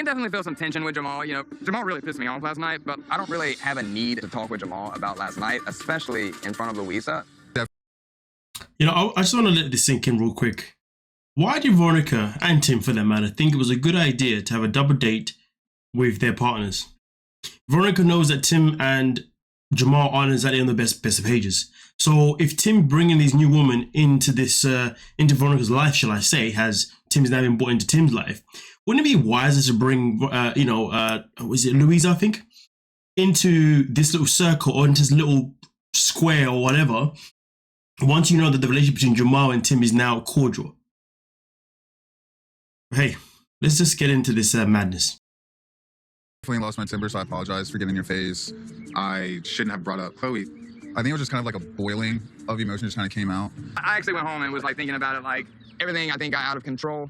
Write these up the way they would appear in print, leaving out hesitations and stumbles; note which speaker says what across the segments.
Speaker 1: can definitely feel some tension with Jamal. You know, Jamal really pissed me off last night, but I don't really have a need to talk with Jamal about last night, especially in front of Louisa.
Speaker 2: You know, I just want to let this sink in real quick. Why did Veronica, and Tim for that matter, think it was a good idea to have a double date with their partners? Veronica knows that Tim and Jamal aren't exactly on the best of pages. So if Tim bringing these new women into this, into Veronica's life, shall I say, has Tim's now been brought into Tim's life, wouldn't it be wiser to bring, was it Louisa, I think, into this little circle or into this little square or whatever, once you know that the relationship between Jamal and Tim is now cordial? Hey, let's just get into this madness.
Speaker 3: Definitely lost my temper, so I apologize for getting in your face. I shouldn't have brought up Chloe. I think it was just kind of like a boiling of emotion just kind of came out.
Speaker 1: I actually went home and was like thinking about it, like everything I think got out of control.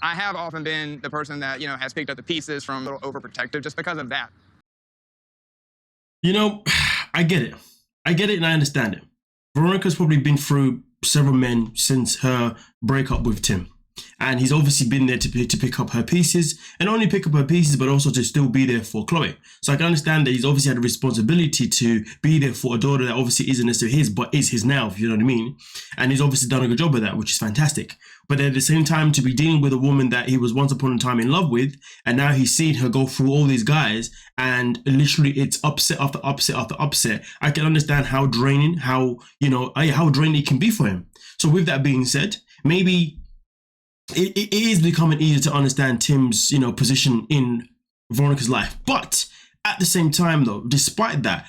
Speaker 1: I have often been the person that, you know, has picked up the pieces from a little overprotective just because of that.
Speaker 2: You know, I get it. I get it and I understand it. Veronica's probably been through several men since her breakup with Tim. And he's obviously been there to pick up her pieces, and not only pick up her pieces, but also to still be there for Chloe. So I can understand that he's obviously had a responsibility to be there for a daughter that obviously isn't necessarily his, but is his now, if you know what I mean. And he's obviously done a good job of that, which is fantastic. But at the same time, to be dealing with a woman that he was once upon a time in love with, and now he's seen her go through all these guys, and literally it's upset after upset after upset. I can understand how draining, how draining it can be for him. So with that being said, maybe it is becoming easier to understand Tim's, position in Veronica's life. But at the same time, though, despite that,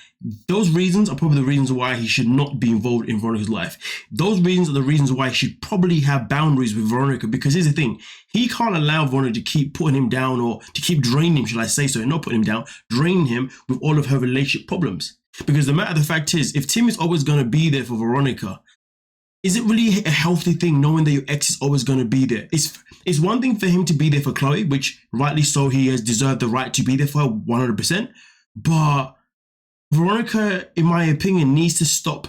Speaker 2: those reasons are probably the reasons why he should not be involved in Veronica's life. Those reasons are the reasons why he should probably have boundaries with Veronica, because here's the thing. He can't allow Veronica to keep putting him down, or to keep draining him, shall I say so, and not putting him down, draining him with all of her relationship problems. Because the matter of the fact is, if Tim is always going to be there for Veronica, is it really a healthy thing knowing that your ex is always going to be there? It's one thing for him to be there for Chloe, which rightly so, he has deserved the right to be there for her 100%. But Veronica, in my opinion, needs to stop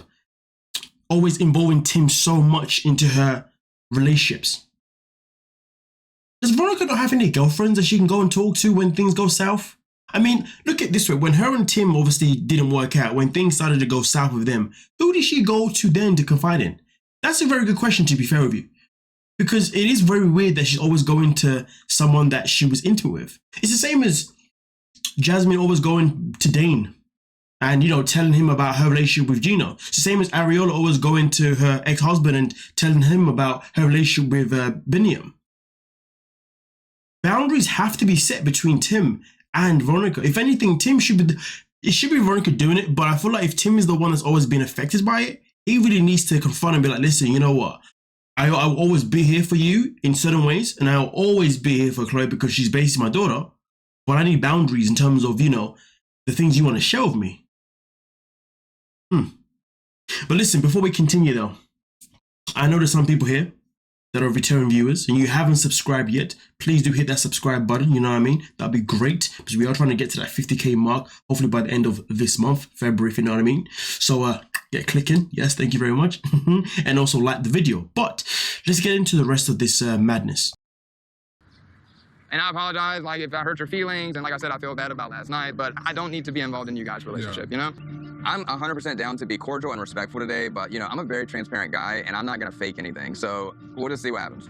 Speaker 2: always involving Tim so much into her relationships. Does Veronica not have any girlfriends that she can go and talk to when things go south? I mean, look at it this way. When her and Tim obviously didn't work out, when things started to go south with them, who did she go to then to confide in? That's a very good question, to be fair with you. Because it is very weird that she's always going to someone that she was intimate with. It's the same as Jasmine always going to Dane and, telling him about her relationship with Gino. It's the same as Ariola always going to her ex-husband and telling him about her relationship with Biniam. Boundaries have to be set between Tim and Veronica. If anything, it should be Veronica doing it, but I feel like if Tim is the one that's always been affected by it, he really needs to confront and be like, listen, you know what? I'll always be here for you in certain ways, and I'll always be here for Chloe because she's basically my daughter, but I need boundaries in terms of, the things you want to share with me. But listen, before we continue though, I know there's some people here that are return viewers and you haven't subscribed yet. Please do hit that subscribe button, you know what I mean? That'd be great, because we are trying to get to that 50k mark, hopefully by the end of this month, February, if you know what I mean. So get clicking, yes, thank you very much. And also like the video. But let's get into the rest of this madness.
Speaker 1: And I apologize, like, if I hurt your feelings, and like I said, I feel bad about last night, but I don't need to be involved in you guys' relationship, I'm 100% down to be cordial and respectful today, but, I'm a very transparent guy, and I'm not going to fake anything, so we'll just see what happens.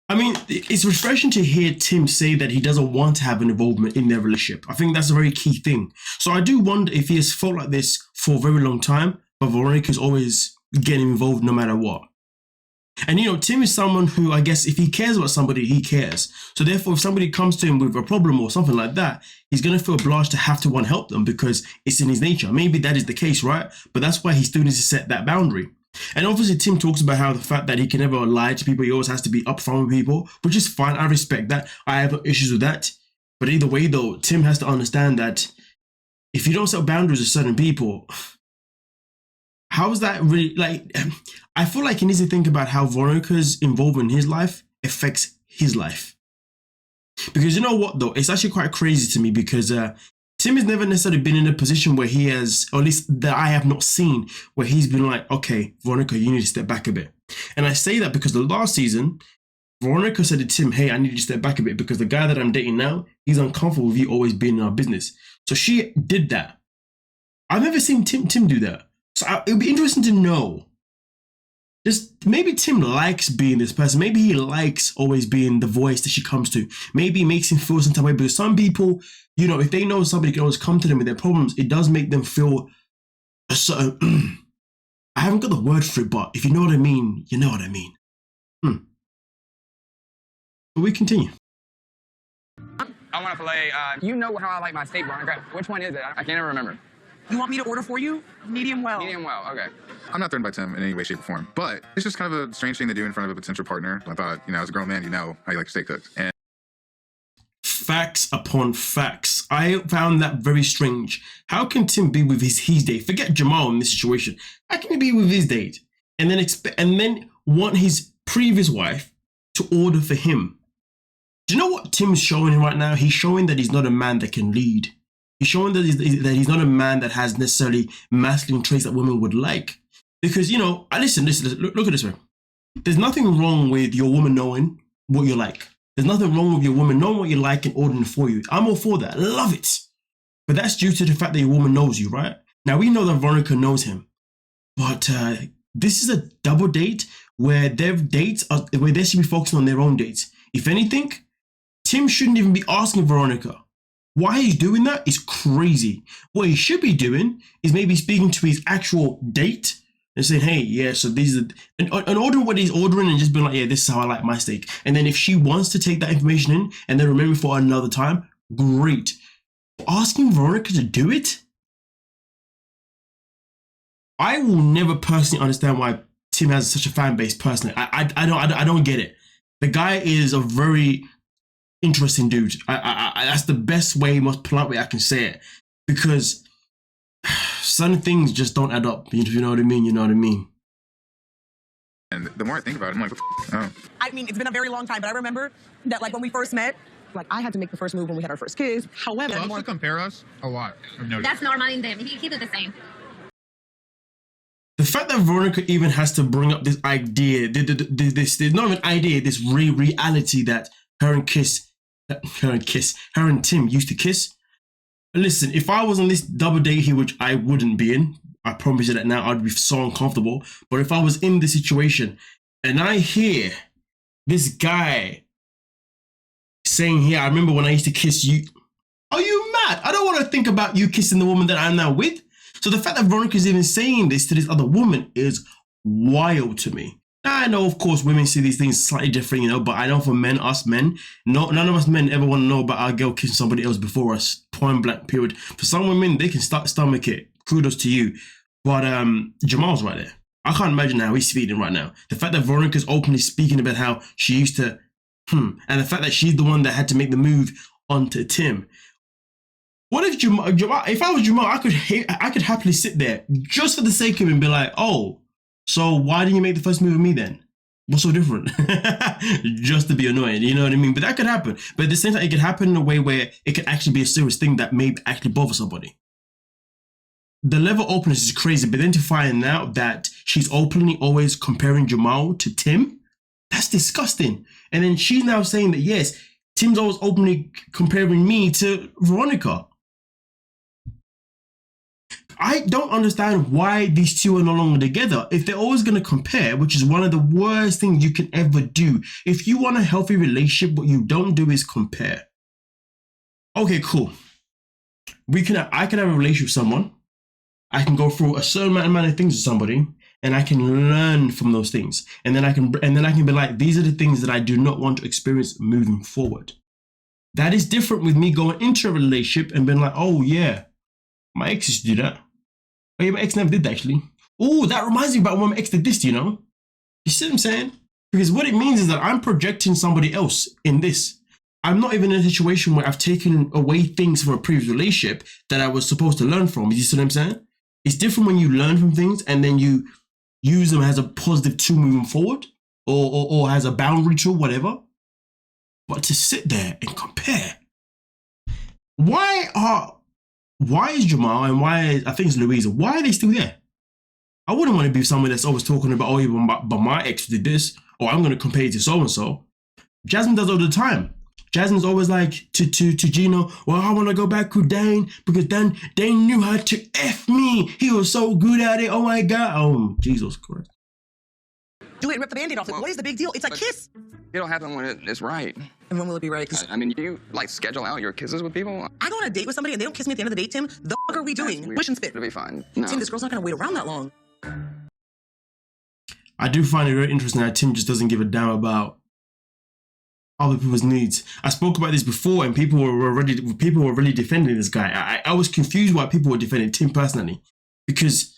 Speaker 2: I mean, it's refreshing to hear Tim say that he doesn't want to have an involvement in their relationship. I think that's a very key thing. So I do wonder if he has felt like this for a very long time, but Veronica's always getting involved no matter what. And Tim is someone who, I guess, if he cares about somebody, he cares. So therefore, if somebody comes to him with a problem or something like that, he's going to feel obliged to have to want to help them because it's in his nature. Maybe that is the case, right? But that's why he still needs to set that boundary. And obviously, Tim talks about how the fact that he can never lie to people, he always has to be upfront with people, which is fine. I respect that. I have no issues with that. But either way, though, Tim has to understand that if you don't set boundaries with certain people, how is that really, I feel like he needs to think about how Veronica's involvement in his life affects his life. Because you know what, though? It's actually quite crazy to me because Tim has never necessarily been in a position where he has, or at least that I have not seen, where he's been like, okay, Veronica, you need to step back a bit. And I say that because the last season, Veronica said to Tim, hey, I need you to step back a bit because the guy that I'm dating now, he's uncomfortable with you always being in our business. So she did that. I've never seen Tim do that. So it would be interesting to know. Just maybe Tim likes being this person. Maybe he likes always being the voice that she comes to. Maybe it makes him feel some type of way. Because some people, you know, if they know somebody can always come to them with their problems, it does make them feel a certain... I haven't got the word for it, but if you know what I mean, you know what I mean. But we continue.
Speaker 1: I want to fillet. You know how I like my steak, Veronica. Which one is it? I can't even remember.
Speaker 4: You want me to order for you? Medium well.
Speaker 1: Medium well, okay.
Speaker 3: I'm not threatened by Tim in any way, shape, or form, but it's just kind of a strange thing to do in front of a potential partner. I thought, you know, as a grown man, you know how you like your steak cooked. And
Speaker 2: Facts upon facts. I found that very strange. How can Tim be with his date? Forget Jamal in this situation. How can he be with his date and then want his previous wife to order for him? Do you know what Tim's showing him right now? He's showing that he's not a man that can lead. He's showing that he's not a man that has necessarily masculine traits that women would like. Because, you know, listen, look at this way. There's nothing wrong with your woman knowing what you like. There's nothing wrong with your woman knowing what you like and ordering for you. I'm all for that. I love it. But that's due to the fact that your woman knows you, right? Now, we know that Veronica knows him. But this is a double date where they should be focusing on their own dates. If anything, Tim shouldn't even be asking Veronica. Why he's doing that is crazy. What he should be doing is maybe speaking to his actual date and saying, hey, yeah, so these are, and ordering what he's ordering and just being like, yeah, this is how I like my steak. And then if she wants to take that information in and then remember for another time, great. Asking Veronica to do it? I will never personally understand why Tim has such a fan base personally. I don't get it. The guy is a very interesting dude. That's the best way, most polite way I can say it, because some things just don't add up. If you know what I mean, you know what I mean.
Speaker 3: And the more I think about it, I'm like, oh.
Speaker 4: I mean, it's been a very long time, but I remember that, like, when we first met, like, I had to make the first move when we had our first kids. However,
Speaker 5: He loves to compare us a lot. I've noticed.
Speaker 6: That's normal in them. He keeps it the same.
Speaker 2: The fact that Veronica even has to bring up this idea, this not even idea, this reality that her and Tim used to kiss. Listen, if I was on this double date here, which I wouldn't be in, I promise you that now, I'd be so uncomfortable. But if I was in this situation and I hear this guy saying here, I remember when I used to kiss you. Are you mad? I don't want to think about you kissing the woman that I'm now with. So the fact that Veronica's even saying this to this other woman is wild to me. Now, I know, of course, women see these things slightly different, you know, but I know for men, us men, none of us men ever want to know about our girl kissing somebody else before us, point blank, period. For some women, they can stomach it. Kudos to you. But Jamal's right there. I can't imagine how he's feeling right now. The fact that Veronica's openly speaking about how she used to, and the fact that she's the one that had to make the move onto Tim. What if Jamal, if I was Jamal, I could happily sit there just for the sake of him and be like, oh, so why didn't you make the first move with me then? What's so different? Just to be annoying, you know what I mean? But that could happen. But at the same time, it could happen in a way where it could actually be a serious thing that may actually bother somebody. The level of openness is crazy, but then to find out that she's openly always comparing Jamal to Tim, that's disgusting. And then she's now saying that, yes, Tim's always openly comparing me to Veronica. I don't understand why these two are no longer together. If they're always going to compare, which is one of the worst things you can ever do. If you want a healthy relationship, what you don't do is compare. Okay, cool. I can have a relationship with someone. I can go through a certain amount of things with somebody, and I can learn from those things. And then I can be like, these are the things that I do not want to experience moving forward. That is different with me going into a relationship and being like, oh yeah, my ex used to do that. Oh yeah, my ex never did that actually. Oh, that reminds me about when my ex did this, you know? You see what I'm saying? Because what it means is that I'm projecting somebody else in this. I'm not even in a situation where I've taken away things from a previous relationship that I was supposed to learn from. You see what I'm saying? It's different when you learn from things and then you use them as a positive tool moving forward or as a boundary tool, whatever. But to sit there and compare, why is Jamal and I think it's Louisa, why are they still there? I wouldn't want to be someone that's always talking about, oh, yeah, but my ex did this, or I'm going to compare it to so-and-so. Jasmine does all the time. Jasmine's always like to Gino, well, I want to go back with Dane because Dane knew how to F me. He was so good at it. Oh my God. Oh, Jesus Christ.
Speaker 4: Do it and rip the Band-Aid off. Like, what is the big deal? It's a kiss.
Speaker 1: It'll happen when it's right.
Speaker 4: And when will it be right?
Speaker 1: I mean, you like schedule out your kisses with people?
Speaker 4: I go on a date with somebody and they don't kiss me at the end of the date, Tim. The fuck are we doing? Wish and spit.
Speaker 1: It'll be fine. No.
Speaker 4: Tim, this girl's not gonna wait around that long.
Speaker 2: I do find it very interesting that Tim just doesn't give a damn about other people's needs. I spoke about this before, and people were really defending this guy. I was confused why people were defending Tim personally, because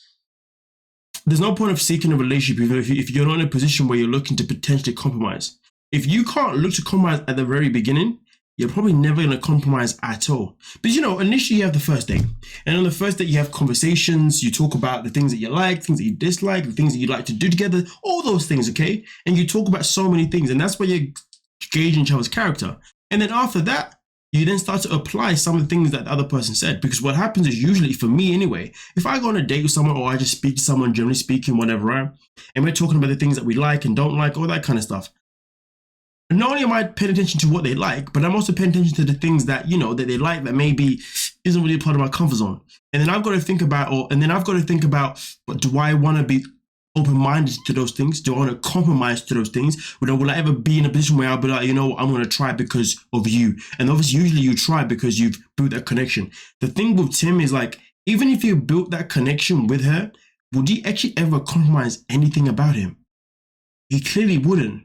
Speaker 2: there's no point of seeking a relationship if you're not in a position where you're looking to potentially compromise. If you can't look to compromise at the very beginning, you're probably never going to compromise at all. But you know, initially you have the first date, and on the first date you have conversations, you talk about the things that you like, things that you dislike, the things that you like to do together, all those things, okay? And you talk about so many things, and that's where you're gauging each other's character. And then after that, you then start to apply some of the things that the other person said. Because what happens is, usually for me anyway, if I go on a date with someone or I just speak to someone, generally speaking, whatever, right? And we're talking about the things that we like and don't like, all that kind of stuff. And not only am I paying attention to what they like, but I'm also paying attention to the things that, you know, that they like that maybe isn't really a part of my comfort zone. And then I've got to think about, but do I want to be open-minded to those things? Do I want to compromise to those things? Will I ever be in a position where I'll be like, you know, I'm going to try because of you? And obviously, usually you try because you've built that connection. The thing with Tim is like, even if you built that connection with her, would you actually ever compromise anything about him? He clearly wouldn't.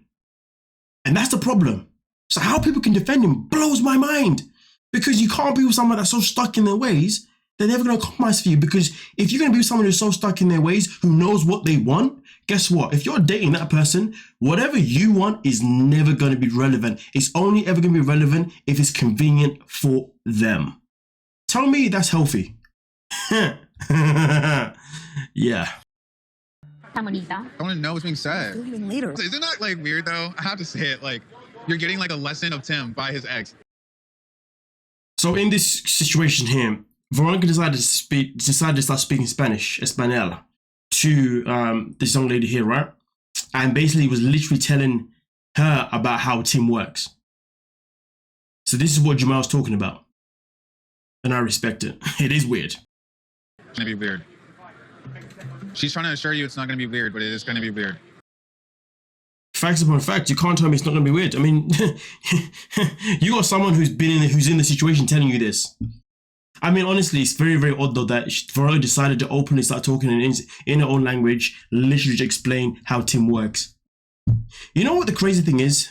Speaker 2: And that's the problem. So how people can defend him blows my mind, because you can't be with someone that's so stuck in their ways. They're never going to compromise for you, because if you're going to be with someone who's so stuck in their ways, who knows what they want, guess what? If you're dating that person, whatever you want is never going to be relevant. It's only ever going to be relevant if it's convenient for them. Tell me that's healthy. Yeah.
Speaker 3: I want to know what's being said.
Speaker 4: Later.
Speaker 3: Isn't that like weird though? I have to say it. Like, you're getting like a lesson of Tim by his ex.
Speaker 2: So in this situation here, Veronica decided to start speaking Spanish, Espanol, to this young lady here, right? And basically was literally telling her about how Tim works. So this is what Jamal's talking about. And I respect it. It is weird.
Speaker 3: It's gonna be weird. She's trying to assure you it's not gonna be weird, but it is gonna be weird.
Speaker 2: Facts upon facts, you can't tell me it's not gonna be weird. I mean, you got someone who's in the situation telling you this. I mean, honestly, it's very, very odd though that Veronica decided to openly start talking in her own language, literally to explain how Tim works. You know what the crazy thing is?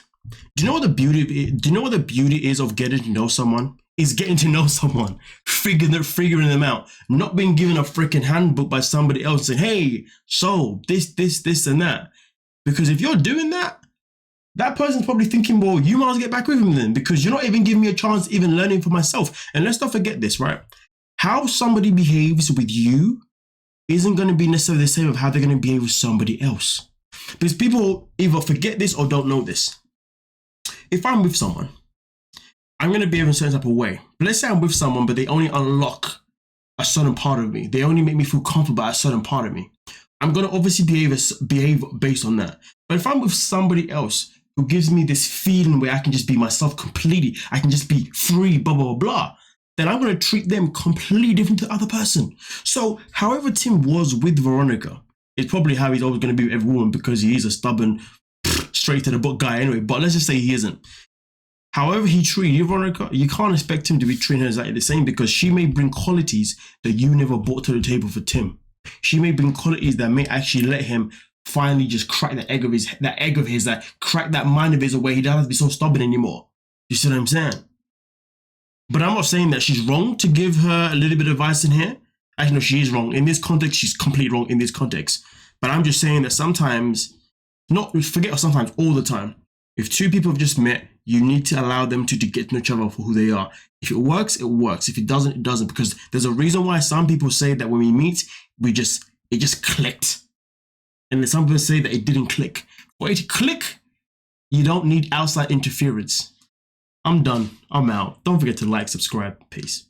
Speaker 2: Do you know what the beauty is of getting to know someone? Is getting to know someone, figuring them out, not being given a freaking handbook by somebody else saying, hey, so this and that. Because if you're doing that, that person's probably thinking, well, you might as well get back with him then, because you're not even giving me a chance to even learning for myself. And let's not forget this, right? How somebody behaves with you isn't going to be necessarily the same of how they're going to behave with somebody else. Because people either forget this or don't know this. If I'm with someone, I'm going to behave in a certain type of way. But let's say I'm with someone, but they only unlock a certain part of me. They only make me feel comfortable about a certain part of me. I'm going to obviously behave based on that. But if I'm with somebody else who gives me this feeling where I can just be myself completely, I can just be free, blah, blah, blah, then I'm going to treat them completely different to the other person. So however Tim was with Veronica, it's probably how he's always going to be with every woman, because he is a stubborn, straight to the book guy anyway. But let's just say he isn't. However he treated you, Veronica, you can't expect him to be treating her exactly the same, because she may bring qualities that you never brought to the table for Tim. She may bring qualities that may actually let him finally just crack that egg of his, that crack that mind of his away. He doesn't have to be so stubborn anymore. You see what I'm saying? But I'm not saying that she's wrong to give her a little bit of advice in here. Actually, no, she is wrong. In this context, she's completely wrong in this context. But I'm just saying that sometimes, sometimes, all the time, if two people have just met, you need to allow them to get to know each other for who they are. If it works, it works. If it doesn't, it doesn't. Because there's a reason why some people say that when we meet, it just clicked. And then some people say that it didn't click. For it to click, you don't need outside interference. I'm done. I'm out. Don't forget to like, subscribe. Peace.